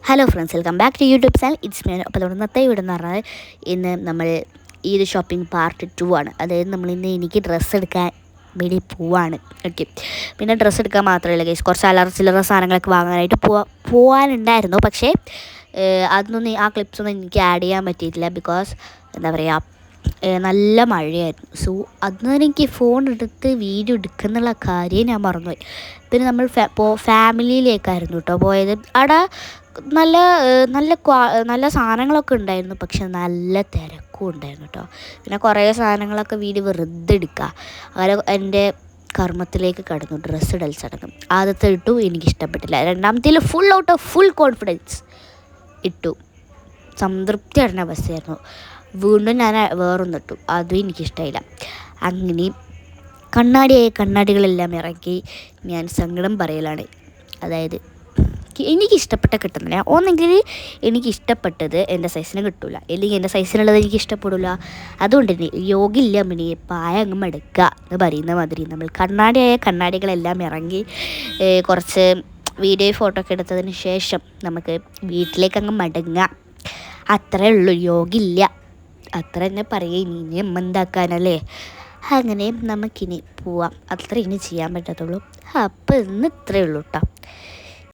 Hello friends, welcome back to YouTube channel. It's me. അപ്പോൾ ഇന്നത്തെ video എന്ന് പറഞ്ഞാൽ ഇന്ന് നമ്മൾ ഈ ഒരു ഷോപ്പിംഗ് പാർട്ട് 2 ആണ്. അതായത് നമ്മളിന്ന് എനിക്ക് ഡ്രസ്സ് എടുക്കാൻ വേണ്ടി പോവാണ്. ഓക്കെ, പിന്നെ ഡ്രസ്സ് എടുക്കാൻ മാത്രമല്ല ഗൈസ്, കുറച്ച് അല്ലറ ചില്ലറ സാധനങ്ങളൊക്കെ വാങ്ങാനായിട്ട് പോകാനുണ്ടായിരുന്നു. പക്ഷേ അതൊന്നും ആ ക്ലിപ്സൊന്നും എനിക്ക് ആഡ് ചെയ്യാൻ പറ്റിയിട്ടില്ല. ബിക്കോസ് എന്താ പറയുക, നല്ല മഴയായിരുന്നു. സോ അന്ന് എനിക്ക് ഫോൺ എടുത്ത് വീഡിയോ എടുക്കുന്നുള്ള കാര്യം ഞാൻ മറന്നുപോയി. പിന്നെ നമ്മൾ ഫാമിലിയിലേക്കായിരുന്നു കേട്ടോ പോയത്. അവിടെ നല്ല നല്ല നല്ല സാധനങ്ങളൊക്കെ ഉണ്ടായിരുന്നു, പക്ഷെ നല്ല തിരക്കും ഉണ്ടായിരുന്നു കേട്ടോ. പിന്നെ കുറേ സാധനങ്ങളൊക്കെ വീഡിയോ വെറുതെ എടുക്കുക. അങ്ങനെ എൻ്റെ കർമ്മത്തിലേക്ക് കടന്നു. ഡ്രസ്സ് ഇടൽ ചടങ്ങും ആദ്യത്തെ ഇട്ടു, എനിക്കിഷ്ടപ്പെട്ടില്ല. രണ്ടാമത്തേൽ full out of full confidence ഇട്ടു, സംതൃപ്തി അടഞ്ഞ അവസ്ഥയായിരുന്നു. വീണ്ടും ഞാൻ വേറൊന്നും ഇട്ടു, അതും എനിക്കിഷ്ടമായില്ല. അങ്ങനെ കണ്ണാടികളെല്ലാം ഇറക്കി ഞാൻ സങ്കടം പറയലാണ്. അതായത് എനിക്കിഷ്ടപ്പെട്ട കിട്ടുന്നില്ല. ഒന്നെങ്കിൽ എനിക്കിഷ്ടപ്പെട്ടത് എൻ്റെ സൈസിന് കിട്ടില്ല, അല്ലെങ്കിൽ എൻ്റെ സൈസിനുള്ളത് എനിക്ക് ഇഷ്ടപ്പെടില്ല. അതുകൊണ്ട് തന്നെ യോഗില്ല മിനി പായ അങ്ങ് മടുക്കുക എന്ന് പറയുന്ന മാതിരി നമ്മൾ കണ്ണാടികളെല്ലാം ഇറങ്ങി കുറച്ച് വീഡിയോ ഫോട്ടോ ഒക്കെ എടുത്തതിന് ശേഷം നമുക്ക് വീട്ടിലേക്ക് അങ്ങ് മടങ്ങുക. അത്രേ ഉള്ളൂ, യോഗില്ല. അത്ര തന്നെ പറയുക. ഇനി എന്താക്കാനല്ലേ. അങ്ങനെ നമുക്കിനി പോവാം. അത്ര ഇനി ചെയ്യാൻ പറ്റത്തുള്ളൂ. അപ്പോൾ ഇന്ന് ഇത്രയേ ഉള്ളൂ കേട്ടോ.